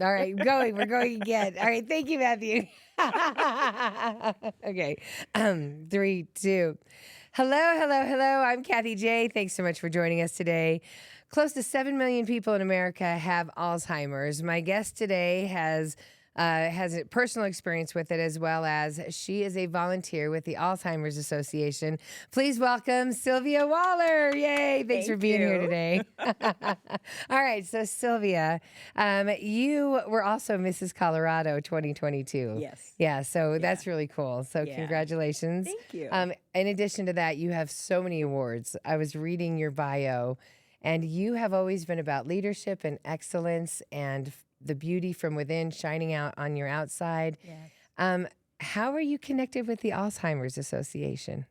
All right, we're going again. All right, thank you, Matthew. Okay, 3, 2. Hello. I'm Kathie J. Thanks so much for joining us today. Close to 7 million people in America have Alzheimer's. My guest today has a personal experience with it, as well as she is a volunteer with the Alzheimer's Association. Please welcome Sylvia Waller. Yay. Thanks for being here today. All right. So Sylvia, you were also Mrs. Colorado 2022. Yes. Yeah. So that's really cool. So Yeah. congratulations. Thank you. In addition to that, you have so many awards. I was reading your bio, and you have always been about leadership and excellence and the beauty from within shining out on your outside. Yes. How are you connected with the Alzheimer's Association?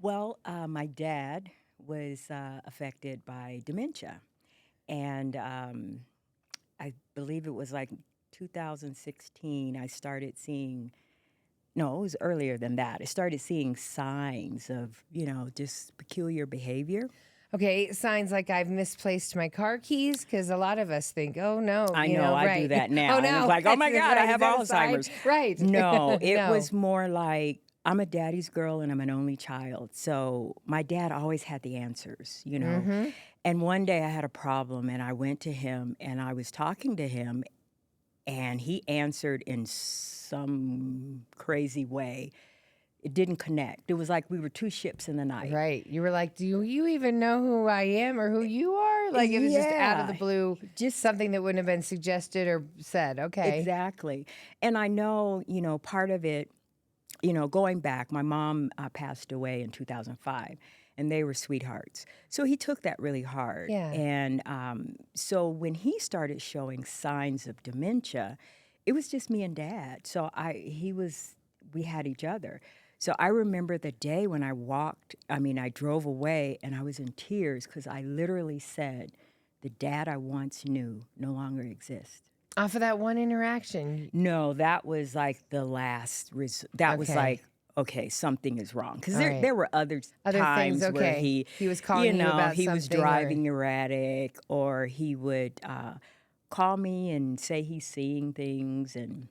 Well, my dad was affected by dementia. And I believe it was like 2016, I started seeing, no, it was earlier than that. I started seeing signs of, just peculiar behavior. Okay, signs like I've misplaced my car keys, because a lot of us think, oh no, I know, I right. do that now. Oh And no, it's like, oh my That's God, right. I have Is that a sign? Alzheimer's. Right. No, it No. was more like, I'm a daddy's girl and I'm an only child. So my dad always had the answers, Mhm. And one day I had a problem and I went to him and I was talking to him and he answered in some crazy way. It didn't connect. It was like we were two ships in the night. Right. You were like, do you even know who I am or who you are? Like it was just out of the Yeah. blue, Just something that wouldn't have been suggested or said. Okay. exactly. And I know, part of it, going back, my mom passed away in 2005 and they were sweethearts. So he took that really hard. Yeah. And so when he started showing signs of dementia, it was just me and Dad. So we had each other. So I remember the day when I drove away and I was in tears because I literally said, the dad I once knew no longer exists. Off of that one interaction. No, that was like the last. That was Okay. like, okay, something is wrong. Because All right. there were other times things, where okay. He was calling you about he was something, or- driving erratic, or he would call me and say he's seeing things, and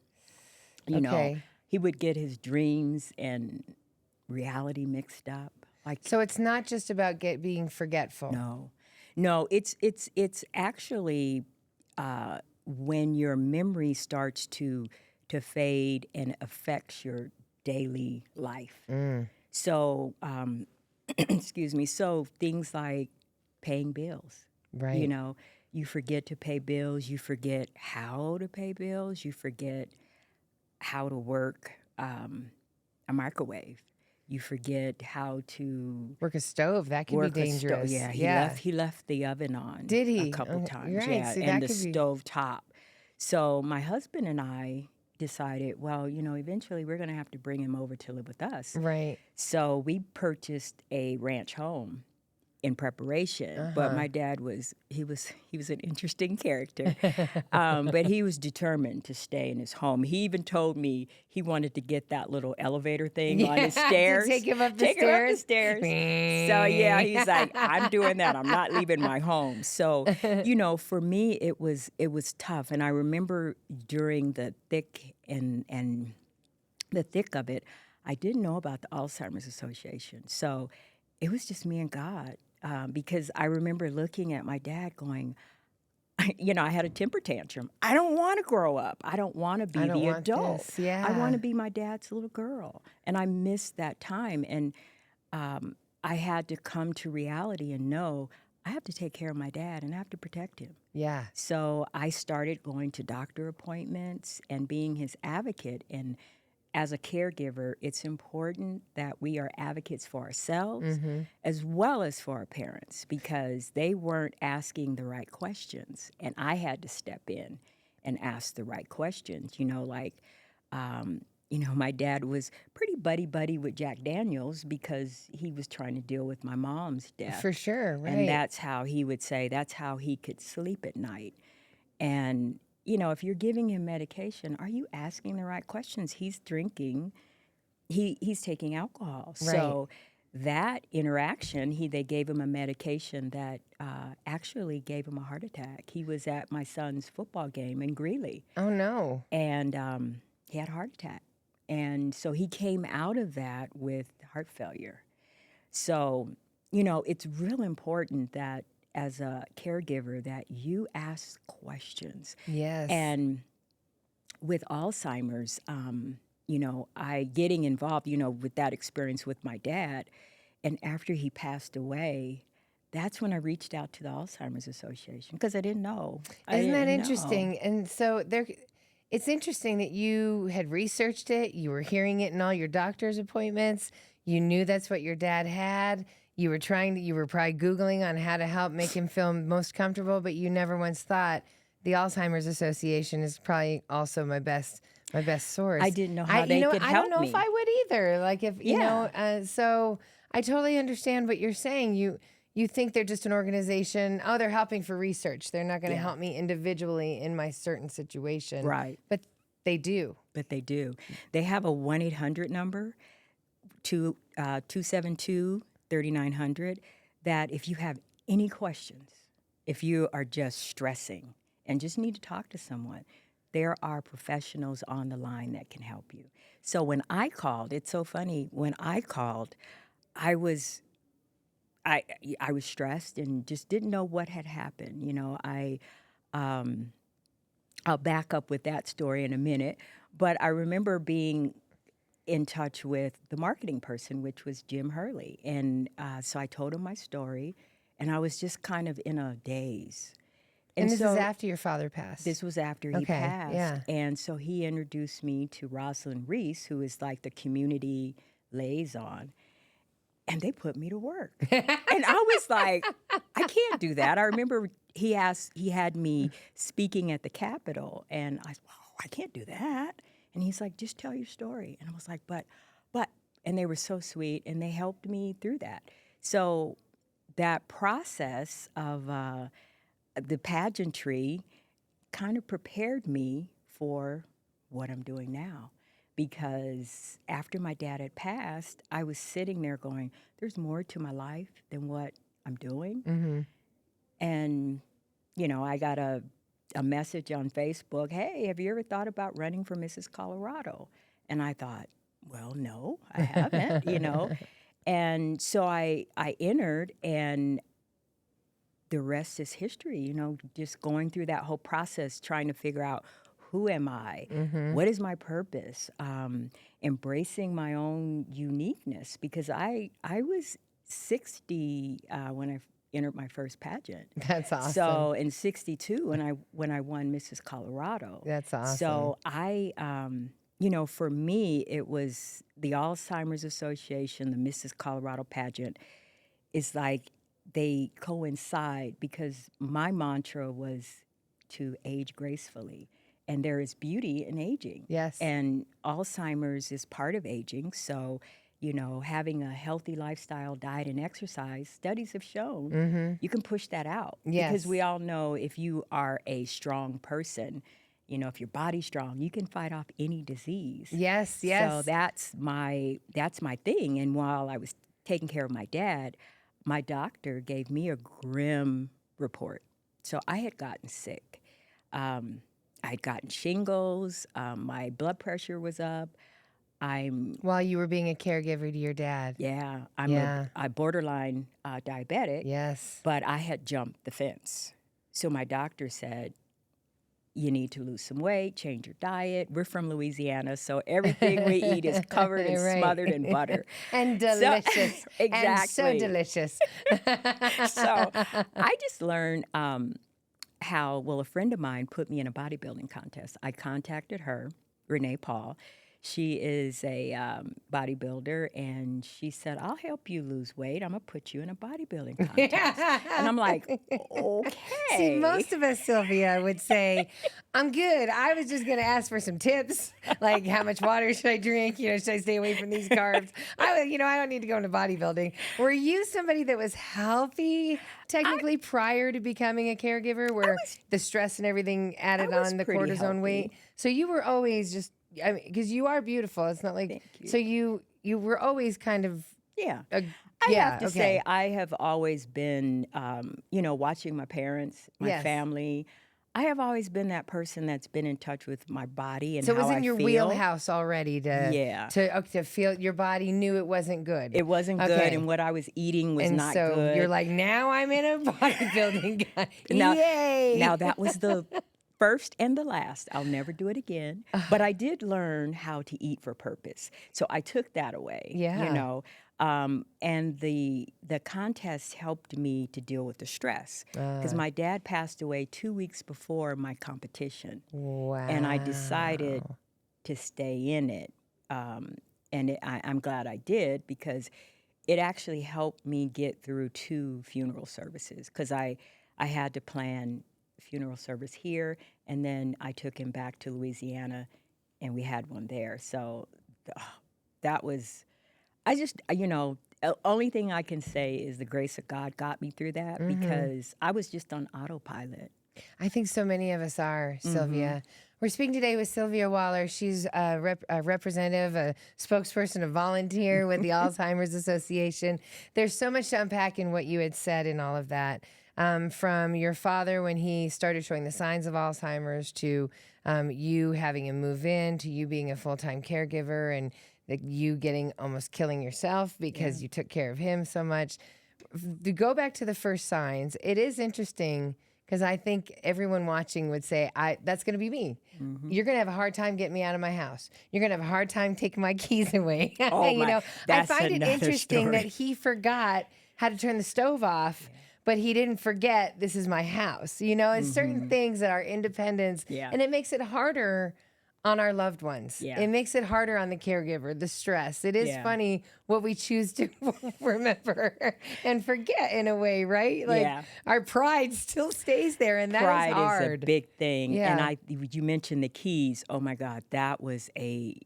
Okay. he would get his dreams and reality mixed up. Like, So it's not just about being forgetful. no, it's actually when your memory starts to fade and affects your daily life. So, excuse me. So things like paying bills. Right. You forget to pay bills. You forget how to pay bills. You forget how to work a microwave. You forget how to Work a stove. That can be work a dangerous. Yeah, he left the oven on. Did he? A couple Oh, times? right. Yeah, See, and that the could be- stove top. So my husband and I decided, well, eventually we're going to have to bring him over to live with us. Right. So we purchased a ranch home in preparation. But my dad was an interesting character, but he was determined to stay in his home. He even told me he wanted to get that little elevator thing on his stairs. To take him up the Take him up the stairs. So yeah, he's like, I'm doing that. I'm not leaving my home. So, for me it was tough. And I remember during the thick and the thick of it, I didn't know about the Alzheimer's Association. So it was just me and God. Because I remember looking at my dad going, I had a temper tantrum. I don't want to grow up. I don't want to be I don't the want adult. this. Yeah. I want to be my dad's little girl. And I missed that time. And I had to come to reality and know I have to take care of my dad and I have to protect him. Yeah. So I started going to doctor appointments and being his advocate. And as a caregiver, it's important that we are advocates for ourselves as well as for our parents, because they weren't asking the right questions. And I had to step in and ask the right questions. My dad was pretty buddy-buddy with Jack Daniels because he was trying to deal with my mom's death. For sure. Right. And that's how he would say, that's how he could sleep at night. And if you're giving him medication, are you asking the right questions? He's drinking. He's taking alcohol. Right. So that interaction, they gave him a medication that actually gave him a heart attack. He was at my son's football game in Greeley. Oh, no. And he had a heart attack. And so he came out of that with heart failure. So, it's real important that as a caregiver that you ask questions. Yes. And with Alzheimer's, I getting involved, with that experience with my dad. And after he passed away, that's when I reached out to the Alzheimer's Association because I didn't know. Isn't that interesting? And so it's interesting that you had researched it. You were hearing it in all your doctor's appointments. You knew that's what your dad had. You were probably Googling on how to help make him feel most comfortable, but you never once thought the Alzheimer's Association is probably also my best source. I didn't know how they could help me. I don't know if I would either. Like so I totally understand what you're saying. You think they're just an organization. Oh, they're helping for research. They're not going to help me individually in my certain situation. Right. But they do. They have a 1-800 number, 272-3900, that if you have any questions, if you are just stressing and just need to talk to someone, there are professionals on the line that can help you. So when I called, it's so funny, when I called, I was stressed and just didn't know what had happened. I'll back up with that story in a minute, but I remember being in touch with the marketing person, which was Jim Hurley. And so I told him my story, and I was just kind of in a daze. And this is after your father passed? This was after he passed. Yeah. And so he introduced me to Rosalind Reese, who is like the community liaison. And they put me to work. And I was like, I can't do that. I remember he had me speaking at the Capitol, and I said, oh, I can't do that. And he's like, just tell your story. And I was like, but, and they were so sweet, and they helped me through that. So that process of the pageantry kind of prepared me for what I'm doing now. Because after my dad had passed, I was sitting there going, there's more to my life than what I'm doing. Mm-hmm. And, I got a message on Facebook, hey, have you ever thought about running for Mrs. Colorado? And I thought, well, no, I haven't, And so I entered, and the rest is history, just going through that whole process, trying to figure out, who am I? Mm-hmm. What is my purpose? Embracing my own uniqueness, because I was 60 when I entered my first pageant. That's awesome. So in 62 when I won Mrs. Colorado. That's awesome. So I, for me, it was the Alzheimer's Association, the Mrs. Colorado pageant. It's like they coincide, because my mantra was to age gracefully. And there is beauty in aging. Yes. And Alzheimer's is part of aging. So, having a healthy lifestyle, diet, and exercise, studies have shown you can push that out. Yes. Because we all know if you are a strong person, if your body's strong, you can fight off any disease. Yes. So that's my thing. And while I was taking care of my dad, my doctor gave me a grim report. So I had gotten sick. I'd gotten shingles. My blood pressure was up. While you were being a caregiver to your dad. Yeah, I'm a borderline diabetic. Yes. But I had jumped the fence. So my doctor said, you need to lose some weight, change your diet. We're from Louisiana, so everything we eat is covered and smothered in butter. And delicious. So, exactly. And so delicious. So I just learned how, a friend of mine put me in a bodybuilding contest. I contacted her, Renee Paul. She is a bodybuilder, and she said, I'll help you lose weight. I'm going to put you in a bodybuilding contest. And I'm like, okay. See, most of us, Sylvia, would say, I'm good. I was just going to ask for some tips, like how much water should I drink? Should I stay away from these carbs? I don't need to go into bodybuilding. Were you somebody that was healthy, technically, prior to becoming a caregiver, where the stress and everything added on the cortisone healthy. weight? So you were always just, because you are beautiful. It's not like, Thank you. so you were always kind of Yeah. Uh, I yeah. have to Okay. say, I have always been, watching my parents, my Yes. family. I have always been that person that's been in touch with my body and So it was how in I your feel. wheelhouse already Yeah. to feel your body knew it wasn't good. It wasn't good, and what I was eating was And not so you're good. like, now I'm in a bodybuilding guy. Now, Yay! now that was the first and the last. I'll never do it again. But I did learn how to eat for purpose. So I took that away. Yeah. And the contest helped me to deal with the stress because my dad passed away 2 weeks before my competition. Wow. And I decided to stay in it. I'm glad I did because it actually helped me get through 2 funeral services because I had to plan funeral service here, and then I took him back to Louisiana, and we had one there. So that was, only thing I can say is the grace of God got me through that because I was just on autopilot. I think so many of us are, Mm-hmm. Sylvia. We're speaking today with Sylvia Waller. She's a representative, a spokesperson, a volunteer with the Alzheimer's Association. There's so much to unpack in what you had said and all of that. From your father when he started showing the signs of Alzheimer's to you having him move in to you being a full-time caregiver and you getting almost killing yourself because you took care of him so much. To go back to the first signs, it is interesting because I think everyone watching would say, that's going to be me. Mm-hmm. You're going to have a hard time getting me out of my house. You're going to have a hard time taking my keys away. Oh, I that's find it another interesting story. that he forgot how to turn the stove off, but he didn't forget this is my house. It's certain things that are independence, and it makes it harder on our loved ones. Yeah. It makes it harder on the caregiver, the stress. It is funny what we choose to remember and forget in a way, right? Like our pride still stays there, and that Pride is hard. is a big thing. Yeah. And you mentioned the keys. Oh my God, that was he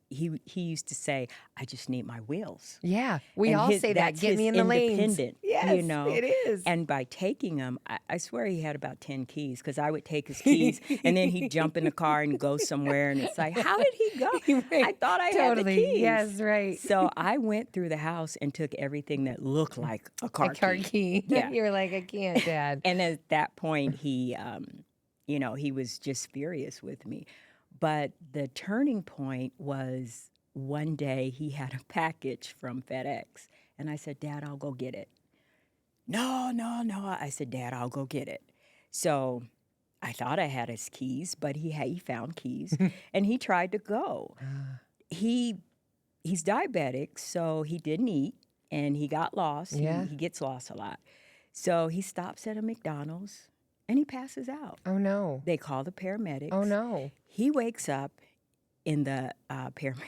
used to say, I just need my wheels. Yeah, we And all say that. that's Get his me in the lanes. independent, Yes, it is. And by taking them, I swear he had about 10 keys because I would take his keys and then he'd jump in the car and go somewhere. And it's like, how did he go? Right. I thought I had the keys. Yes, right. So I went through the house and took everything that looked like a car key. Yeah. You were like, I can't, Dad. And at that point, he was just furious with me. But the turning point was one day he had a package from FedEx. And I said, Dad, I'll go get it. No. I said, Dad, I'll go get it. So I thought I had his keys, but he found keys. And he tried to go. He's diabetic, so he didn't eat. And he got lost. Yeah. He gets lost a lot. So he stops at a McDonald's and he passes out. Oh, no. They call the paramedics. Oh, no. He wakes up in the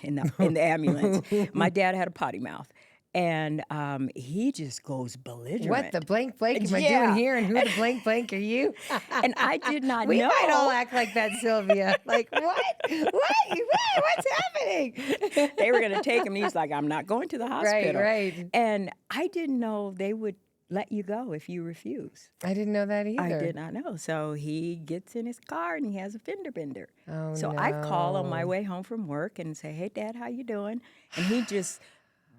in the ambulance. My dad had a potty mouth. And he just goes belligerent. What the blank am I doing here? And who the blank are you? And I did not we know. We might all act like that, Sylvia. Like, what? What's happening? They were going to take him. He's like, I'm not going to the hospital. Right. And I didn't know they would let you go if you refuse. I didn't know that either. I did not know. So he gets in his car and he has a fender bender. Oh, so no. I call on my way home from work and say, hey, Dad, how you doing? And he just...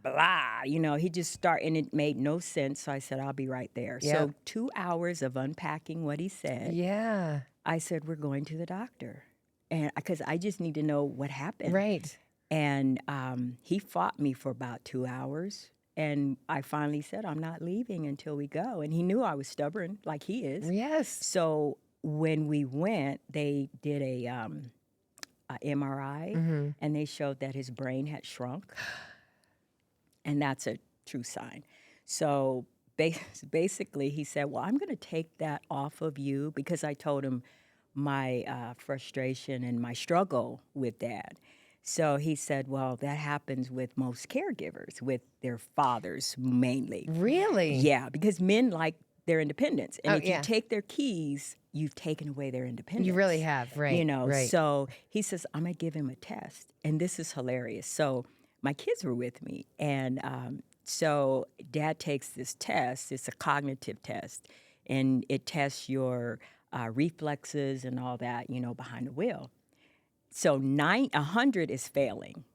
blah, he just started, and it made no sense. So I said, I'll be right there. Yep. So 2 hours of unpacking what he said. Yeah. I said, we're going to the doctor. And because I just need to know what happened. Right. And he fought me for about 2 hours. And I finally said, I'm not leaving until we go. And he knew I was stubborn, like he is. Yes. So when we went, they did a MRI, and they showed that his brain had shrunk. And that's a true sign. So basically, he said, well, I'm going to take that off of you because I told him my frustration and my struggle with Dad. So he said, well, that happens with most caregivers, with their fathers mainly. Really? Yeah, because men like their independence. And if yeah. you take their keys, you've taken away their independence. You really have, right. Right. So he says, I'm going to give him a test. And this is hilarious. So my kids were with me, and so Dad takes this test. It's a cognitive test, and it tests your reflexes and all that, behind the wheel. So 100 is failing.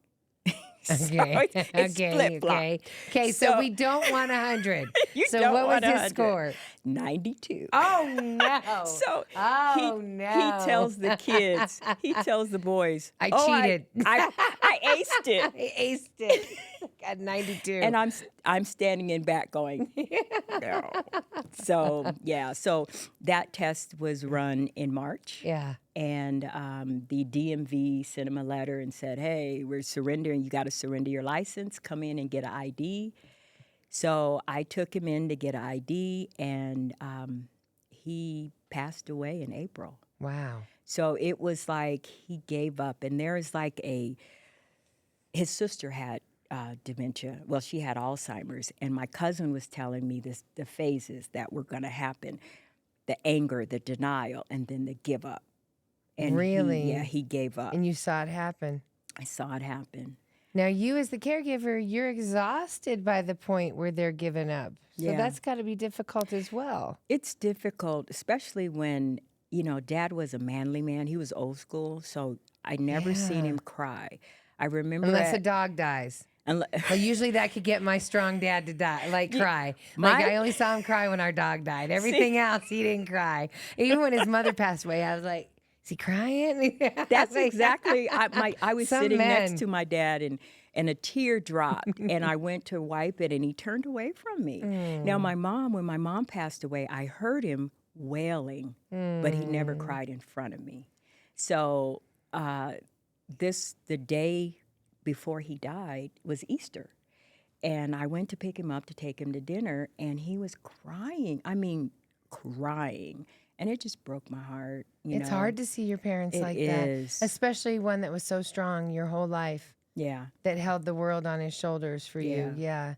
Okay. It's flip-flop. Okay. So we don't want 100. You So don't what was want his 100. score? 92. Oh no. So Oh he no. tells the kids, he tells the boys, I "Oh, cheated. I aced it." I aced it. Got 92. And I'm standing in back going, no. So yeah, so that test was run in March. Yeah. And the DMV sent him a letter and said, "Hey, we're surrendering. You got to surrender your license. Come in and get an ID." So I took him in to get an ID, and he passed away in April. Wow. So it was like he gave up. And there is like his sister had dementia. Well, she had Alzheimer's. And my cousin was telling me the phases that were going to happen, the anger, the denial, and then the give up. And Really? he gave up. And you saw it happen. I saw it happen. Now, you as the caregiver, you're exhausted by the point where they're giving up. So Yeah. that's got to be difficult as well. It's difficult, especially when, Dad was a manly man. He was old school, so I never seen Yeah. him cry. I remember Unless a dog dies. Well, usually that could get my strong dad to cry. I only saw him cry when our dog died. Everything else, he didn't cry. Even when his mother passed away, I was like, is he crying? That's exactly. I was Some sitting men. next to my dad, and a tear dropped, and I went to wipe it, and he turned away from me. Now, when my mom passed away, I heard him wailing, but he never cried in front of me. So the day before he died was Easter, and I went to pick him up to take him to dinner, and he was crying. I mean, crying. And it just broke my heart. It's hard to see your parents like that, especially one that was so strong your whole life. Yeah. That held the world on his shoulders for you. Yeah.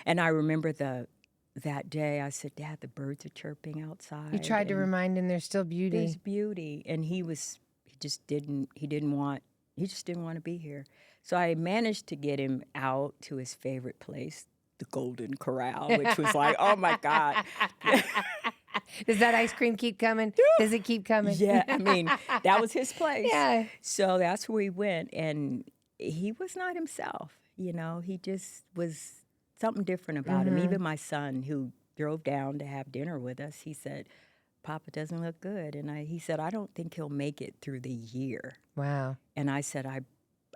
And I remember that day I said, "Dad, the birds are chirping outside." You tried to remind him there's still beauty. There's beauty. And he just didn't want to be here. So I managed to get him out to his favorite place, the Golden Corral, which was like, oh my God. Does that ice cream keep coming? Does it keep coming? Yeah, I mean, that was his place. Yeah. So that's where we went, and he was not himself. He just was something different about him. Even my son, who drove down to have dinner with us, he said, "Papa doesn't look good." And he said, "I don't think he'll make it through the year." Wow. And I said,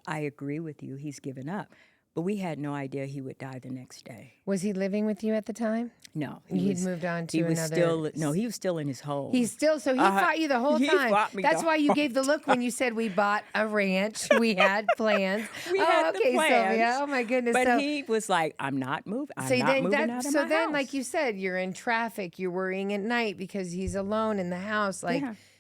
I agree with you. He's given up. But we had no idea he would die the next day. Was he living with you at the time? No. He'd moved on to another. He was still in his home. He fought you the whole He time. fought me That's the why you gave the look when you said we bought a ranch. We had plans. We had the plans. Sylvia. Oh my goodness. But he was like, "I'm not moving. I'm not moving out of my house." Like you said, you're in traffic. You're worrying at night because he's alone in the house.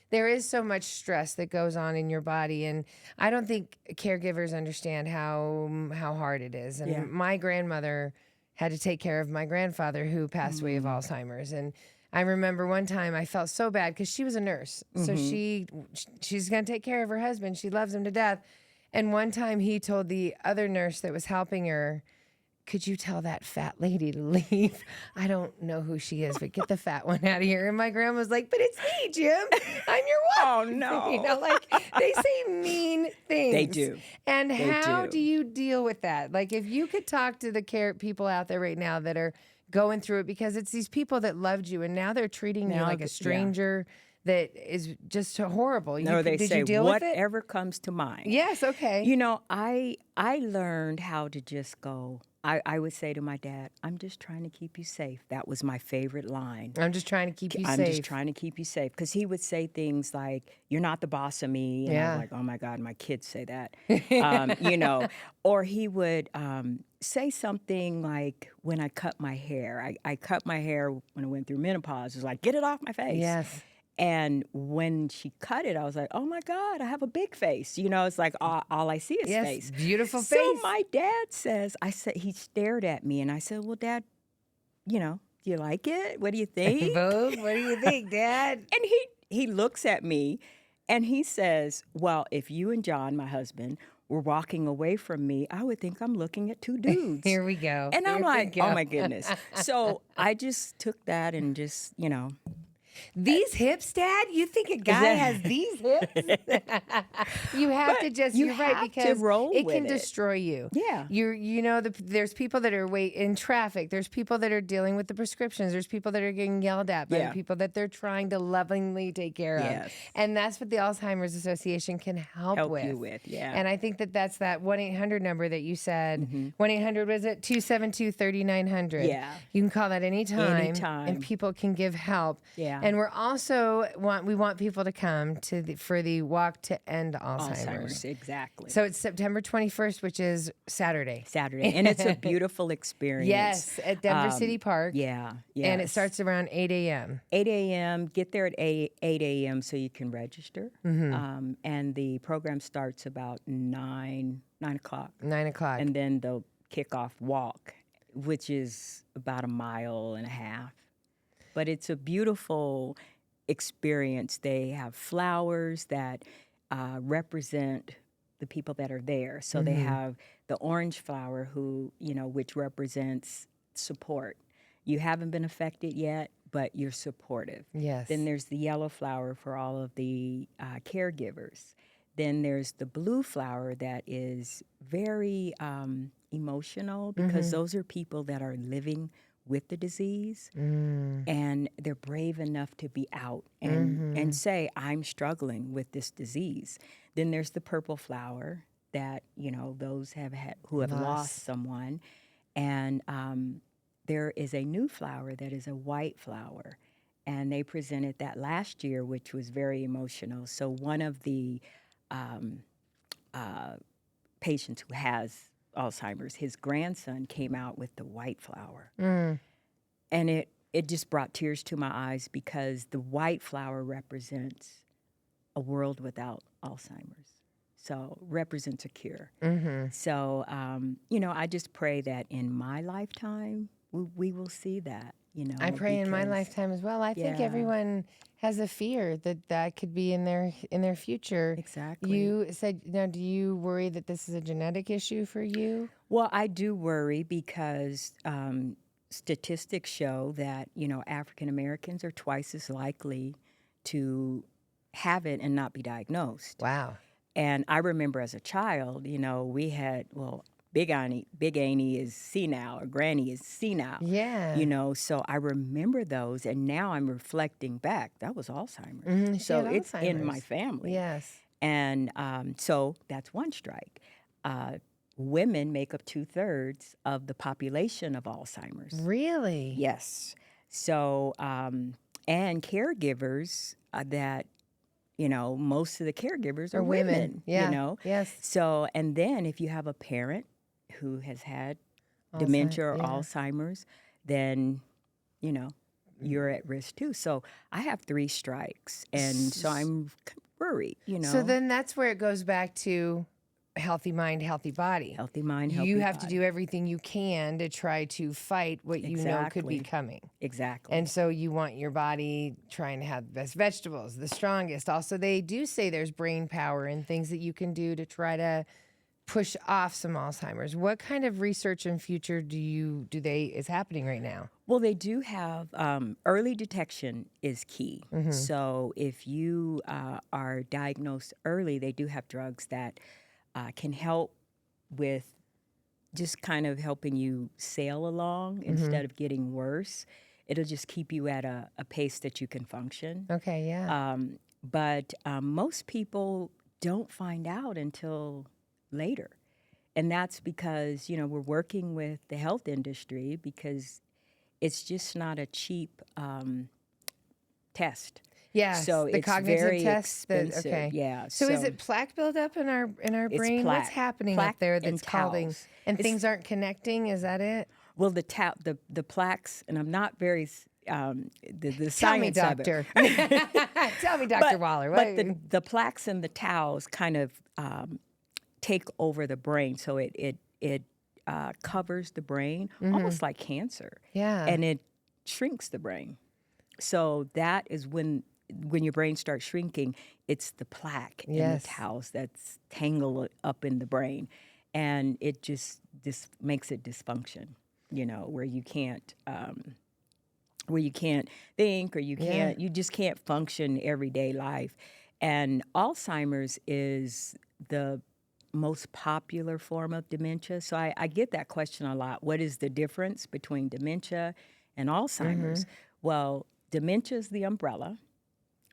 There is so much stress that goes on in your body, and I don't think caregivers understand how hard it is. And my grandmother had to take care of my grandfather who passed away of Alzheimer's. And I remember one time I felt so bad because she was a nurse. So she's going to take care of her husband. She loves him to death. And one time he told the other nurse that was helping her, "Could you tell that fat lady to leave? I don't know who she is, but get the fat one out of here." And my grandma was like, "But it's me, Jim. I'm your wife." Oh, no. They say mean things. They do. And how do. do you deal with that? Like, if you could talk to the people out there right now that are going through it, because it's these people that loved you and now they're treating you like a stranger that is just horrible. They did say, you deal with it? whatever comes to mind. Yes, okay. I learned how to just go. I would say to my dad, "I'm just trying to keep you safe." That was my favorite line. I'm just trying to keep you safe. I'm just trying to keep you safe. Because he would say things like, "You're not the boss of me." And I was like, oh my God, my kids say that. Or he would say something like, when I cut my hair, I cut my hair when I went through menopause. It was like, "Get it off my face." Yes. And when she cut it, I was like, oh my God, I have a big face. It's like all I see is face. Beautiful face. So my dad says, he stared at me and I said, "Well, Dad, do you like it? What do you think?" Vogue, what do you think, Dad? And he looks at me and he says, "Well, if you and John, my husband, were walking away from me, I would think I'm looking at two dudes." Here we go. And I'm like, oh my goodness. So I just took that and just, These hips, Dad? You think a guy has these hips? You have to just, you're right, because roll it with can it. destroy you. Yeah. There's people that are in traffic. There's people that are dealing with the prescriptions. There's people that are getting yelled at by the people that they're trying to lovingly take care of. And that's what the Alzheimer's Association can help with. You with, And I think that's that 1-800 number that you said. 1-800, was it? 272-3900. Yeah. You can call that anytime. And people can give help. Yeah. And we're also we want people to come for the Walk to End Alzheimer's. Exactly. So it's September 21st, which is Saturday. And it's a beautiful experience. Yes, at Denver City Park. Yeah. And it starts around 8 a.m. 8 a.m. Get there at 8 a.m. so you can register. And the program starts about 9 o'clock. 9 o'clock. And then the kickoff walk, which is about 1.5 miles. But it's a beautiful experience. They have flowers that represent the people that are there. So they have the orange flower, which represents support. You haven't been affected yet, but you're supportive. Yes. Then there's the yellow flower for all of the caregivers. Then there's the blue flower that is very emotional, because those are people that are living with the disease, and they're brave enough to be out and say, I'm struggling with this disease. Then there's the purple flower that, those who have lost someone. And there is a new flower that is a white flower. And they presented that last year, which was very emotional. So one of the patients who has Alzheimer's, his grandson came out with the white flower. And it just brought tears to my eyes, because the white flower represents a world without Alzheimer's. So represents a cure. So, I just pray that in my lifetime, we will see that, I pray in my lifetime as well. I think everyone has a fear that could be in their future. Exactly. You said, now, do you worry that this is a genetic issue for you? Well, I do worry, because statistics show that, African Americans are twice as likely to have it and not be diagnosed. Wow. And I remember as a child, we had, Big Annie is senile, or Granny is senile. Yeah. So I remember those, and now I'm reflecting back. That was Alzheimer's. So it's in my family. Yes. And so that's one strike. Women make up 2/3 of the population of Alzheimer's. Really? Yes. So, and caregivers that, most of the caregivers are women. Yeah. Yes. So, and then if you have a parent who has had dementia or Alzheimer's, then, you're at risk too. So I have 3 strikes, and so I'm worried, So then that's where it goes back to healthy mind, healthy body. Healthy mind, healthy You body. have to do everything you can to try to fight what you know could be coming. Exactly. And so you want your body trying to have the best vegetables, the strongest. Also, they do say there's brain power and things that you can do to try to push off some Alzheimer's. What kind of research and future is happening right now? Well, they do have early detection is key. So if you are diagnosed early, they do have drugs that can help with just kind of helping you sail along instead of getting worse. It'll just keep you at a pace that you can function. Okay, yeah. But most people don't find out until later. And that's because, we're working with the health industry, because it's just not a cheap test. Yeah, so the it's cognitive very test. expensive. Okay. Yeah. So is it plaque buildup in our brain? Plaque. What's happening Plaque up there and that's causing towels. and things aren't connecting? Is that it? Well, the plaques, and I'm not very the Tell me, science of it. doctor. Tell me, Dr. Waller. But the plaques and the towels kind of take over the brain, so it covers the brain, almost like cancer. Yeah. And it shrinks the brain. So that is when your brain starts shrinking, it's the plaque and the towels that's tangled up in the brain. And it just makes it dysfunction, where you can't where you can't think or you just can't function everyday life. And Alzheimer's is the most popular form of dementia. So I get that question a lot. What is the difference between dementia and Alzheimer's? Well, dementia is the umbrella,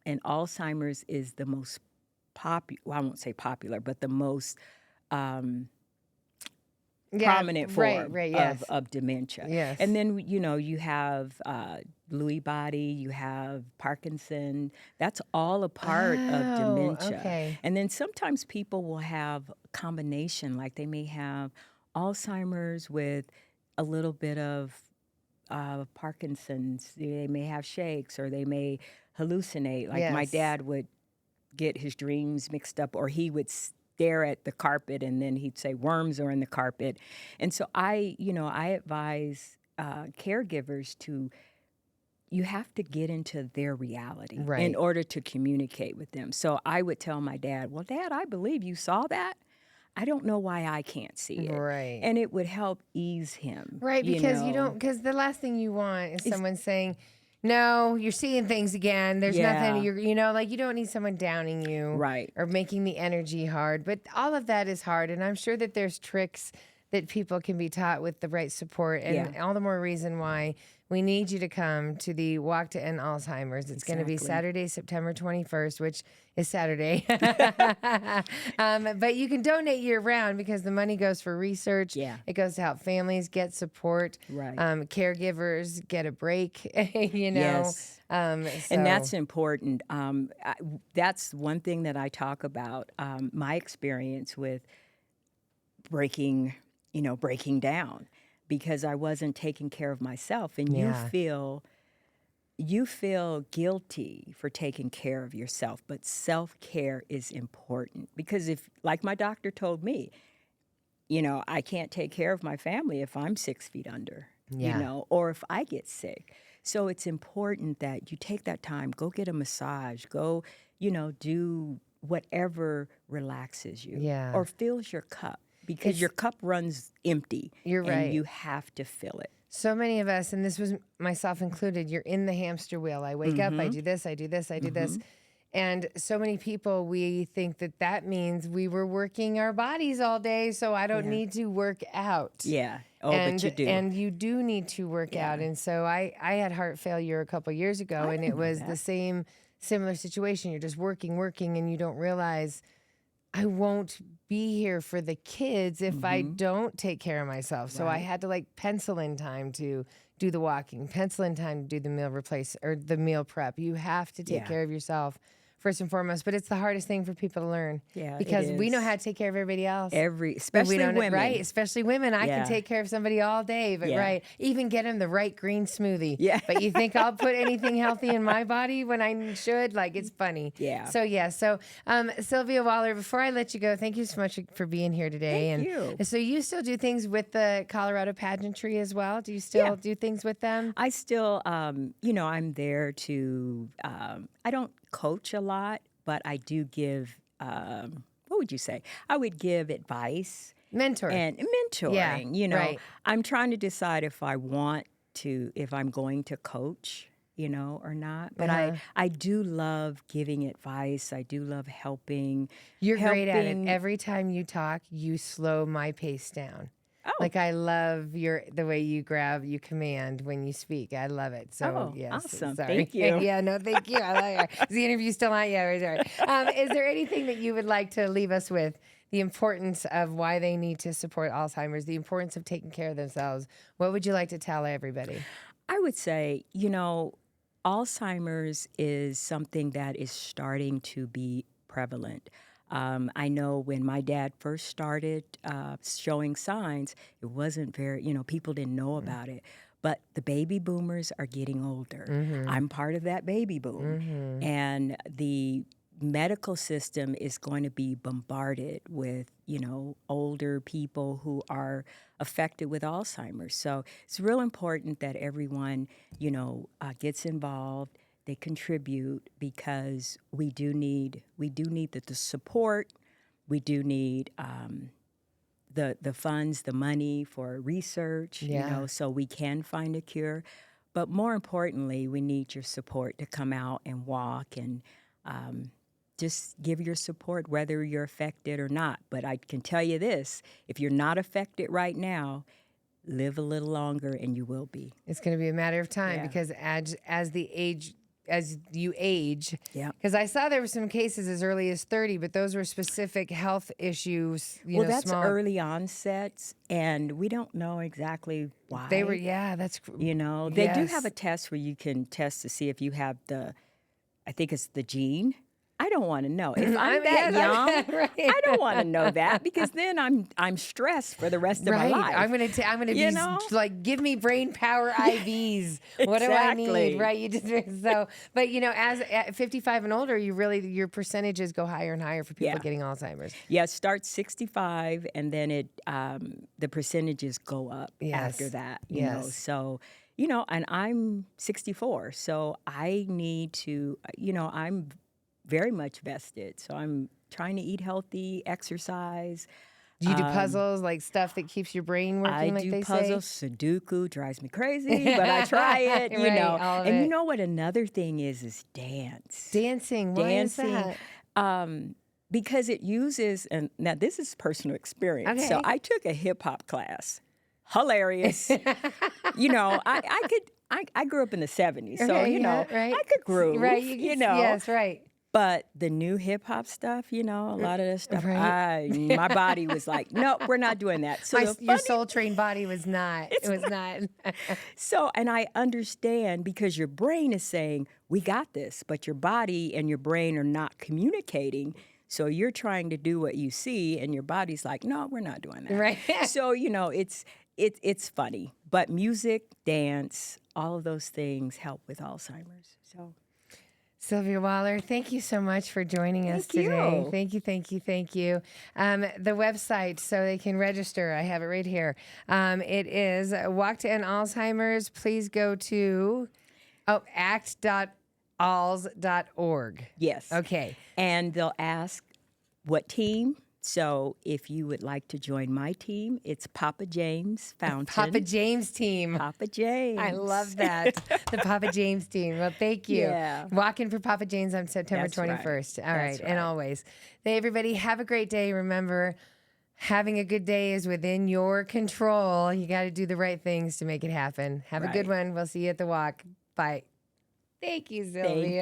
and Alzheimer's is the most popular, well, I won't say popular, but the most prominent form yes. of dementia. Yes. And then, you have Lewy body, you have Parkinson. That's all a part of dementia. Okay. And then sometimes people will have a combination, like they may have Alzheimer's with a little bit of Parkinson's. They may have shakes, or they may hallucinate. Like my Yes. dad would get his dreams mixed up, or he would stare at the carpet and then he'd say worms are in the carpet. And so I advise caregivers you have to get into their reality in order to communicate with them. So I would tell my dad, well, Dad, I believe you saw that. I don't know why I can't see it. Right. And it would help ease him. Right, because because the last thing you want is someone saying, no, you're seeing things again. There's nothing, you don't need someone downing you. Right. Or making the energy hard. But all of that is hard. And I'm sure that there's tricks that people can be taught with the right support. And all the more reason why we need you to come to the Walk to End Alzheimer's. It's going to be Saturday, September 21st, which is Saturday. But you can donate year-round because the money goes for research. Yeah. It goes to help families get support. Right. Caregivers get a break, Yes. And so- that's important. That's one thing that I talk about, my experience with breaking down, because I wasn't taking care of myself. And you feel guilty for taking care of yourself, but self-care is important, because if, like my doctor told me, I can't take care of my family if I'm 6 feet under, or if I get sick. So it's important that you take that time, go get a massage, go, do whatever relaxes you or fills your cup, because your cup runs empty. You're right. And you have to fill it. So many of us, and this was myself included, you're in the hamster wheel. I wake up, I do this, I do this, I do this. And so many people, we think that means we were working our bodies all day, so I don't need to work out. Yeah. Oh, but you do. And you do need to work out. And so I had heart failure a couple years ago, and it was the similar situation. You're just working, and you don't realize I won't be here for the kids if I don't take care of myself. So I had to pencil in time to do the walking, pencil in time to do the the meal prep. You have to take care of yourself first and foremost, but it's the hardest thing for people to learn. Yeah, because we know how to take care of everybody else. Especially women. Right, especially women. I can take care of somebody all day, but even get them the right green smoothie. Yeah. But you think I'll put anything healthy in my body when I should? It's funny. Yeah. So Sylvia Waller, before I let you go, thank you so much for being here today. Thank you. So you still do things with the Colorado Pageantry as well? Do you still do things with them? I still, I'm there to, I don't coach a lot, but I do give, what would you say? I would give advice. Mentoring. Yeah, I'm trying to decide if I'm going to coach, or not. But I do love giving advice. I do love helping. You're great at it. Every time you talk, you slow my pace down. Oh. I love the way you command when you speak. I love it. So, yes. Awesome. Sorry. Thank you. Yeah, no, thank you. I like it. Is the interview still on? Yeah, sorry. Is there anything that you would like to leave us with? The importance of why they need to support Alzheimer's, the importance of taking care of themselves. What would you like to tell everybody? I would say, Alzheimer's is something that is starting to be prevalent. I know when my dad first started showing signs, it wasn't very, people didn't know about it. But the baby boomers are getting older. I'm part of that baby boom. And the medical system is going to be bombarded with, older people who are affected with Alzheimer's. So it's real important that everyone, gets involved. They contribute, because we do need the support. We do need the funds, the money for research, so we can find a cure. But more importantly, we need your support to come out and walk and just give your support whether you're affected or not. But I can tell you this, if you're not affected right now, live a little longer and you will be. It's going to be a matter of time Yeah. because as you age, Yeah. because I saw there were some cases as early as 30, but those were specific health issues. Well, that's small. early onsets, and we don't know exactly why. They were, yeah, that's, You know, they do yes. have a test where you can test to see if you have I think it's the gene. I don't want to know. If I'm that young, right. I don't want to know that because then I'm stressed for the rest of my life. I'm gonna You be know? like, give me brain power IVs. What do I need? Exactly. Right? You just so, but as at 55 and older, your percentages go higher and higher for people Yeah. getting Alzheimer's. Yeah, it starts 65, and then the percentages go up after that. You know, Yes. so and I'm 64, so I need to. I'm very much vested, so I'm trying to eat healthy, exercise. Do you do puzzles, like stuff that keeps your brain working, I like do they puzzles. say? Sudoku drives me crazy, but I try it. Right, all of And it. you know what? Another thing is dance. Dancing. Why is that? Because it uses, and now this is personal experience. So Okay. I took a hip hop class. Hilarious. I grew up in the 70s, so Okay, yeah, right. I could groove. Right. Yes. Right. But the new hip hop stuff, a lot of that stuff, Right. my body was like, no, we're not doing that. So Your soul trained body was not. It was not. and I understand because your brain is saying, we got this, but your body and your brain are not communicating. So you're trying to do what you see, and your body's like, no, we're not doing that. Right. So, it's funny. But music, dance, all of those things help with Alzheimer's. So Sylvia Waller, thank you so much for joining us Thank today. you. Thank you. The website, so they can register, I have it right here. It is Walk to End Alzheimer's. Please go to act.alz.org. yes. Okay. And they'll ask what team. So if you would like to join my team, it's Papa James Fountain. Papa James team. Papa James. I love that. The Papa James team. Well, thank you. Yeah. Walking for Papa James on September That's right. 21st. All right. That's And right. always. Hey, everybody, have a great day. Remember, having a good day is within your control. You got to do the right things to make it happen. Have a good Right. one. We'll see you at the walk. Bye. Thank you, Sylvia. Thank you.